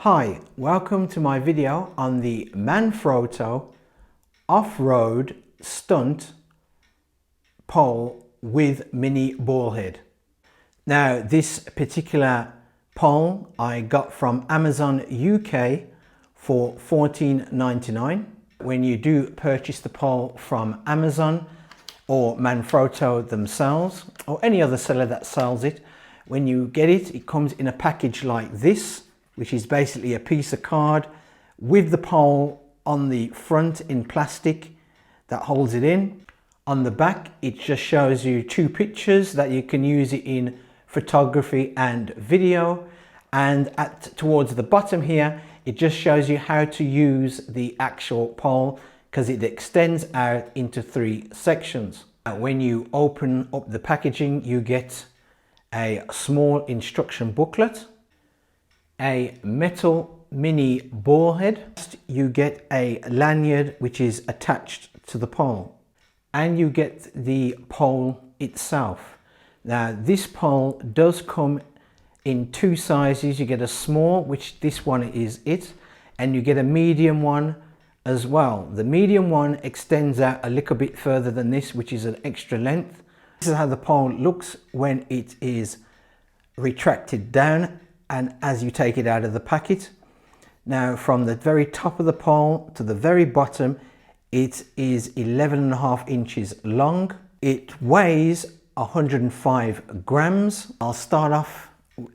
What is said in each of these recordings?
Hi, welcome to my video on the Manfrotto off-road stunt pole with mini ball head. Now this particular pole I got from Amazon UK for $14.99. When you do purchase the pole from Amazon or Manfrotto themselves or any other seller that sells it, when you get it, it comes in a package like this, which is basically a piece of card with the pole on the front in plastic that holds it in. On the back, it just shows you two pictures that you can use it in photography and video. And towards the bottom here, it just shows you how to use the actual pole because it extends out into 3 sections. When you open up the packaging, you get a small instruction booklet, a metal mini ball head, you get a lanyard which is attached to the pole, and you get the pole itself. Now this pole does come in 2 sizes. You get a small, which this one is it, and you get a medium one as well. The medium one extends out a little bit further than this, which is an extra length. This is how the pole looks when it is retracted down and as you take it out of the packet. Now from the very top of the pole to the very bottom, it is 11.5 inches long. It weighs 105 grams. I'll start off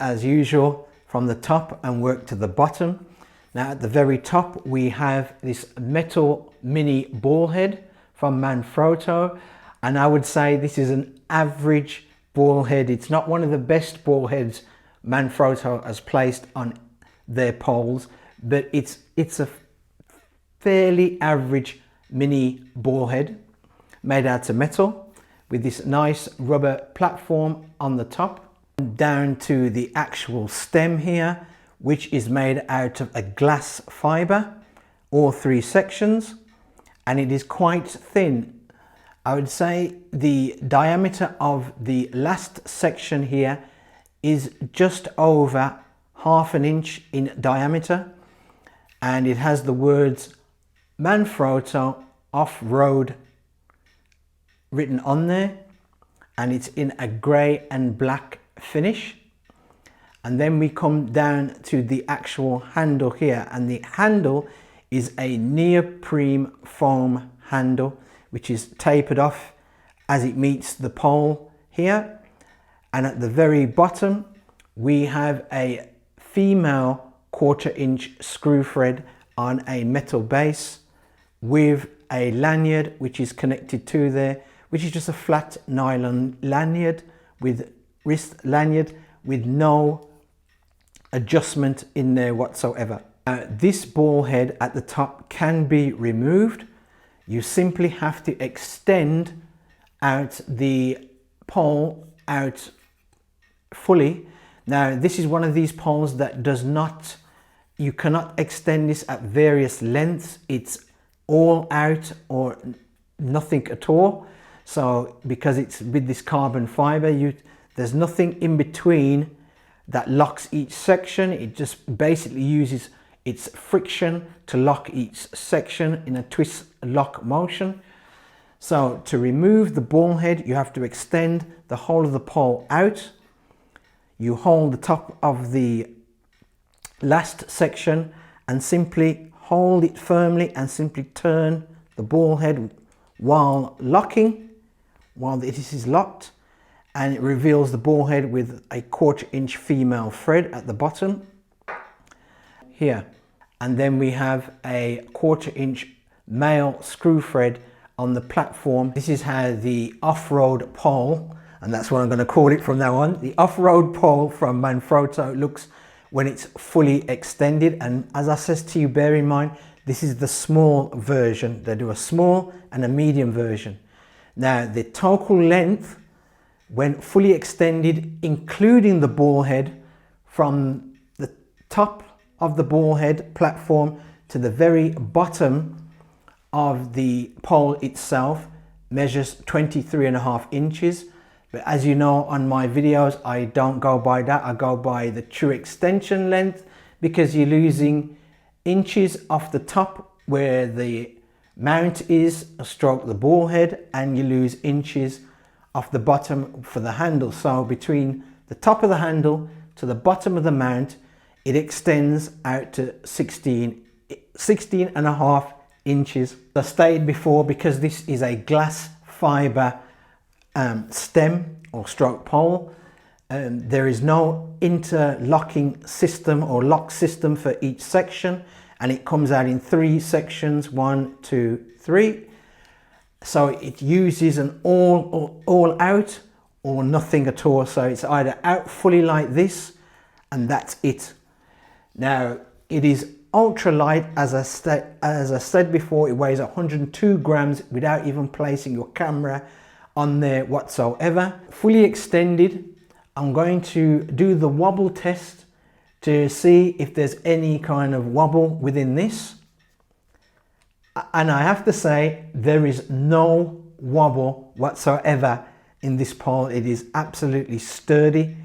as usual from the top and work to the bottom. Now at the very top we have this metal mini ball head from Manfrotto, and I would say this is an average ball head. It's not one of the best ball heads Manfrotto has placed on their poles, but it's a fairly average mini ball head made out of metal with this nice rubber platform on the top, down to the actual stem here, which is made out of a glass fibre, all 3 sections, and it is quite thin. I would say the diameter of the last section here is just over 1/2 inch in diameter, and it has the words Manfrotto off-road written on there, and it's in a grey and black finish. And then we come down to the actual handle here, and the handle is a neoprene foam handle which is tapered off as it meets the pole here. And at the very bottom we have a female 1/4 inch screw thread on a metal base with a lanyard which is connected to there, which is just a flat nylon lanyard with wrist lanyard with no adjustment in there whatsoever. This ball head at the top can be removed. You simply have to extend out the pole out fully. Now this is one of these poles that does not, you cannot extend this at various lengths. It's all out or nothing at all. So because it's with this carbon fiber, there's nothing in between that locks each section. It just basically uses its friction to lock each section in a twist lock motion. So to remove the ball head, you have to extend the whole of the pole out. You hold the top of the last section and simply hold it firmly and simply turn the ball head while locking, while this is locked, and it reveals the ball head with a 1/4 inch female thread at the bottom here. And then we have a 1/4 inch male screw thread on the platform. This is how the off-road pole, and that's what I'm going to call it from now on, the off-road pole from Manfrotto looks when it's fully extended. And as I said to you, bear in mind, this is the small version. They do a small and a medium version. Now the total length when fully extended, including the ball head, from the top of the ball head platform to the very bottom of the pole itself, measures 23.5 inches. But as you know, on my videos I don't go by that, I go by the true extension length. because you're losing inches off the top where the mount is, stroke the ball head, and you lose inches off the bottom for the handle. So between the top of the handle to the bottom of the mount, it extends out to 16 and a half inches. I stated before, because this is a glass fibre stem or stroke pole, there is no interlocking system or lock system for each section, and it comes out in 3 sections, 1, 2, 3. So it uses an all out or nothing at all. So it's either out fully like this, and that's it. Now it is ultra light, as I said before. It weighs 102 grams without even placing your camera on there whatsoever. Fully extended. I'm going to do the wobble test to see if there's any kind of wobble within this. And I have to say, there is no wobble whatsoever in this pole. It is absolutely sturdy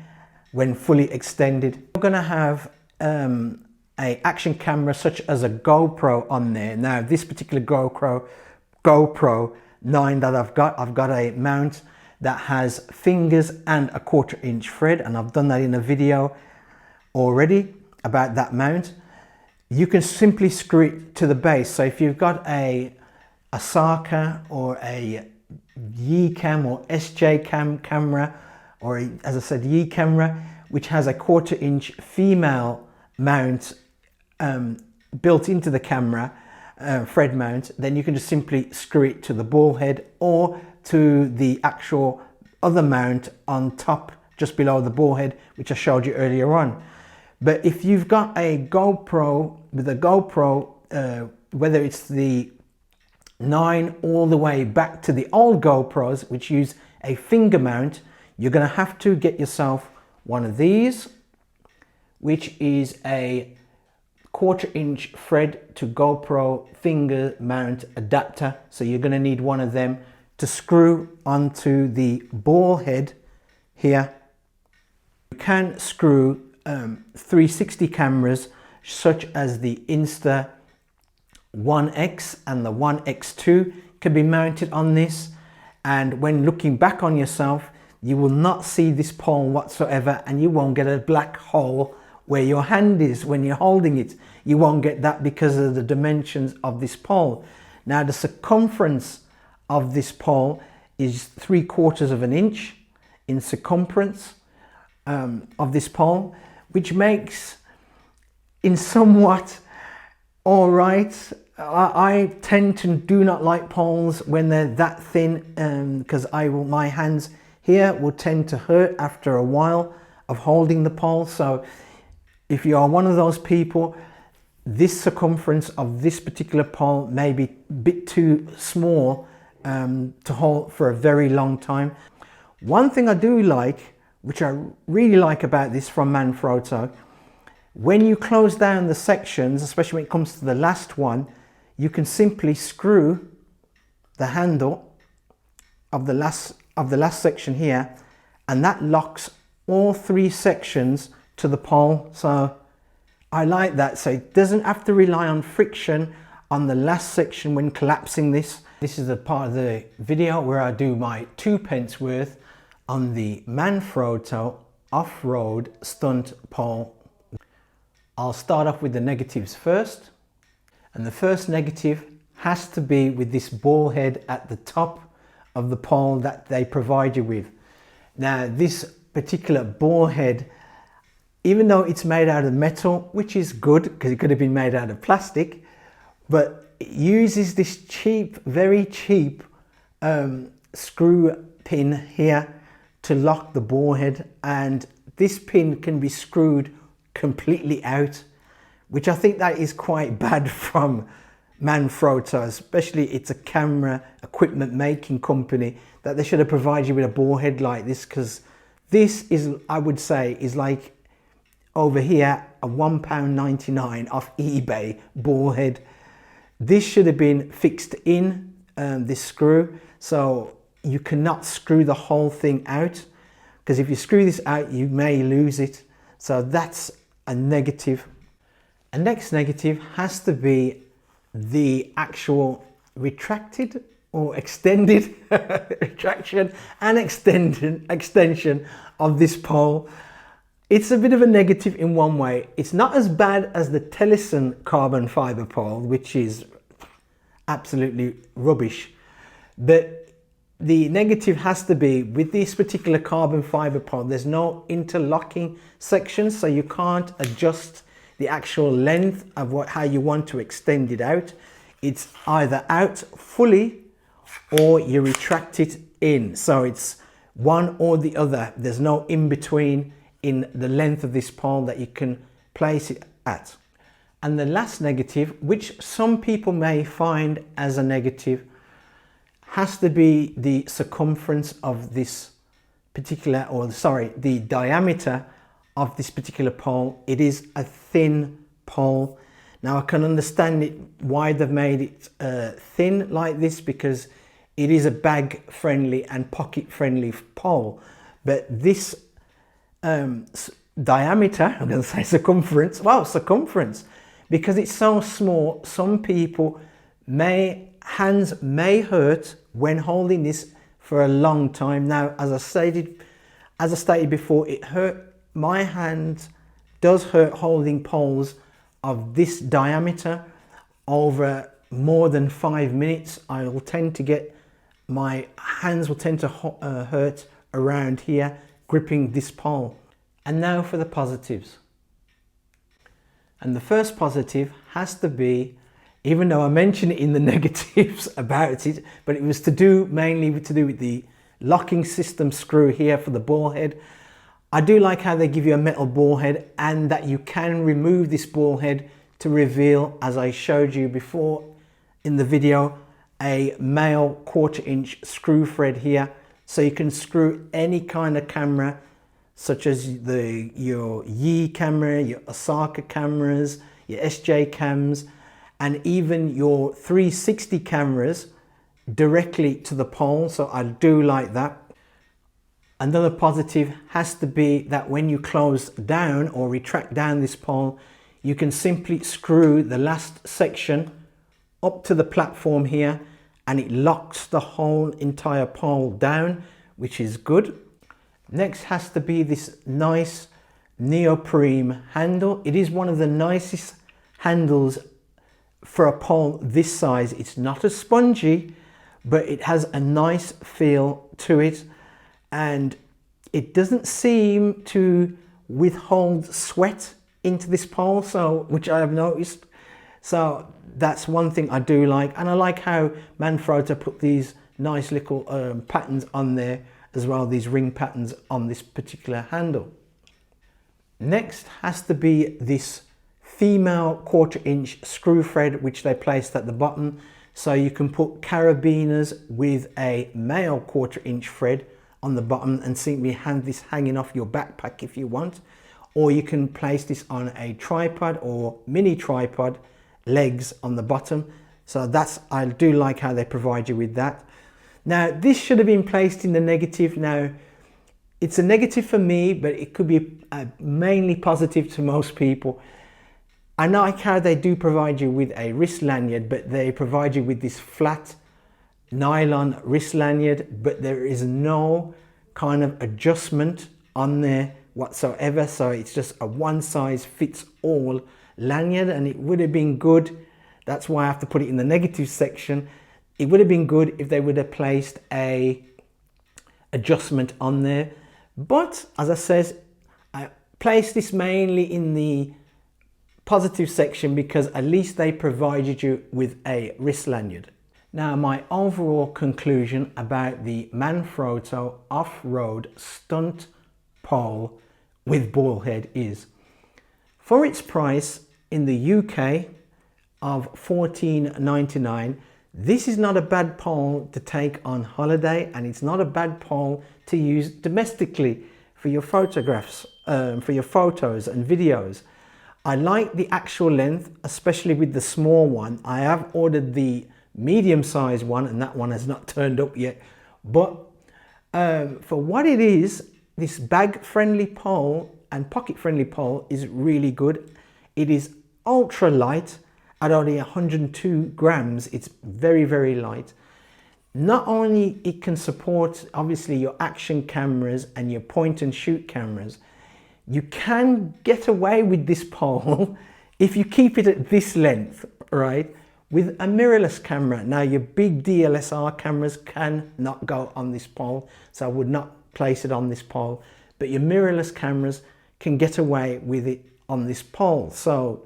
when fully extended. I'm going to have a action camera such as a GoPro on there. Now this particular GoPro 9 that I've got a mount that has fingers and a 1/4 inch thread, and I've done that in a video already about that mount. You can simply screw it to the base. So if you've got a Saka or a Yicam or SJ camera, or as I said, Yi camera, which has a 1/4 inch female mount built into the camera, thread mount, then you can just simply screw it to the ball head or to the actual other mount on top, just below the ball head, which I showed you earlier on. But if you've got a GoPro, with a GoPro, whether it's the 9 all the way back to the old GoPros, which use a finger mount, you're going to have to get yourself one of these, which is a 1/4 inch thread to GoPro finger mount adapter. So you're going to need one of them to screw onto the ball head here. You can screw 360 cameras such as the Insta 1X and the 1X2 can be mounted on this, and when looking back on yourself, you will not see this pole whatsoever, and you won't get a black hole where your hand is when you're holding it. You won't get that because of the dimensions of this pole. Now the circumference of this pole is 3/4 of an inch in circumference of this pole, which makes in somewhat all right. I tend to do not like poles when they're that thin, because my hands here will tend to hurt after a while of holding the pole. So if you are one of those people, this circumference of this particular pole may be a bit too small to hold for a very long time. One thing I do like, which I really like about this from Manfrotto, when you close down the sections, especially when it comes to the last one, you can simply screw the handle of the last section here, and that locks all 3 sections to the pole. So I like that. So it doesn't have to rely on friction on the last section when collapsing this. This is the part of the video where I do my 2 pence worth on the Manfrotto off-road stunt pole. I'll start off with the negatives first, and the first negative has to be with this ball head at the top of the pole that they provide you with. Now this particular ball head, even though it's made out of metal, which is good because it could have been made out of plastic, but it uses this cheap, very cheap screw pin here to lock the ball head, and this pin can be screwed completely out, which I think that is quite bad from Manfrotto, especially it's a camera equipment making company, that they should have provided you with a ball head like this, because this is, I would say, is like over here a £1.99 off eBay ball head. This should have been fixed in this screw, so you cannot screw the whole thing out, because if you screw this out you may lose it. So that's a negative. And next negative has to be the actual retracted or extended retraction and extension of this pole. It's a bit of a negative in one way. It's not as bad as the Tellison carbon fiber pole, which is absolutely rubbish, but the negative has to be with this particular carbon fiber pole, there's no interlocking section, so you can't adjust the actual length of how you want to extend it out. It's either out fully or you retract it in. So it's one or the other. There's no in between in the length of this pole that you can place it at. And the last negative, which some people may find as a negative, has to be the circumference of this particular, the diameter of this particular pole. It is a thin pole. Now I can understand it why they've made it thin like this, because it is a bag friendly and pocket friendly pole. But this diameter, I'm going to say circumference, because it's so small, some people hands may hurt when holding this for a long time. Now, as I stated before, my hand does hurt holding poles of this diameter over more than 5 minutes. My hands will tend to hurt around here gripping this pole. And now for the positives. And the first positive has to be, even though I mentioned it in the negatives about it, but it was mainly to do with the locking system screw here for the ball head. I do like how they give you a metal ball head and that you can remove this ball head to reveal, as I showed you before in the video, a male 1/4 inch screw thread here. So you can screw any kind of camera, such as your Yi camera, your Osaka cameras, your SJ cams, and even your 360 cameras directly to the pole. So I do like that. Another positive has to be that when you close down or retract down this pole, you can simply screw the last section up to the platform here and it locks the whole entire pole down, which is good. Next has to be this nice neoprene handle. It is one of the nicest handles for a pole this size. It's not as spongy, but it has a nice feel to it, and it doesn't seem to withhold sweat into this pole, which I have noticed. So that's one thing I do like, and I like how Manfrotto put these nice little patterns on there as well, these ring patterns on this particular handle. Next has to be this female 1/4 inch screw thread, which they placed at the bottom, so you can put carabiners with a male 1/4 inch thread on the bottom and simply hand this hanging off your backpack if you want, or you can place this on a tripod or mini tripod legs on the bottom. So I do like how they provide you with that. Now this should have been placed in the negative. Now it's a negative for me, but it could be mainly positive to most people. I like how they do provide you with a wrist lanyard, but they provide you with this flat nylon wrist lanyard, but there is no kind of adjustment on there whatsoever. So it's just a one size fits all lanyard, and it would have been good. That's why I have to put it in the negative section. It would have been good if they would have placed a adjustment on there. But as I says, I placed this mainly in the positive section because at least they provided you with a wrist lanyard. Now my overall conclusion about the Manfrotto off-road stunt pole with ball head is, for its price in the UK of $14.99, this is not a bad pole to take on holiday, and it's not a bad pole to use domestically for your photographs, for your photos and videos. I like the actual length, especially with the small one. I have ordered the medium sized one and that one has not turned up yet. But for what it is, this bag friendly pole and pocket friendly pole is really good. It is ultra light at only 102 grams. It's very, very light. Not only it can support obviously your action cameras and your point and shoot cameras, you can get away with this pole if you keep it at this length, right? With a mirrorless camera. Now your big DSLR cameras cannot go on this pole, so I would not place it on this pole, but your mirrorless cameras can get away with it on this pole. So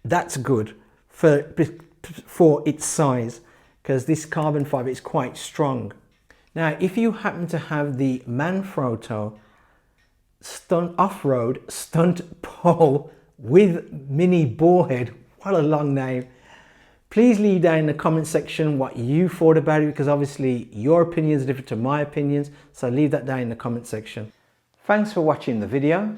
that's good for its size, because this carbon fiber is quite strong. Now, if you happen to have the Manfrotto off-road stunt pole with mini ball head, what a long name, please leave down in the comment section what you thought about it, because obviously your opinions are different to my opinions, so leave that down in the comment section. Thanks for watching the video.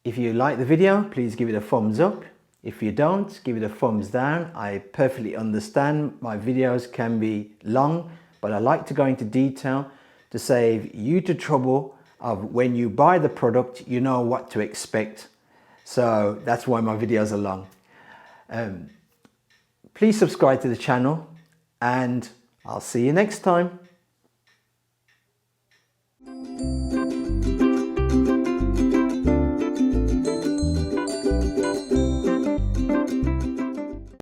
If you like the video, please give it a thumbs up. If you don't, give it a thumbs down. I perfectly understand my videos can be long, but I like to go into detail to save you the trouble of when you buy the product, you know what to expect. So that's why my videos are long. Please subscribe to the channel and I'll see you next time.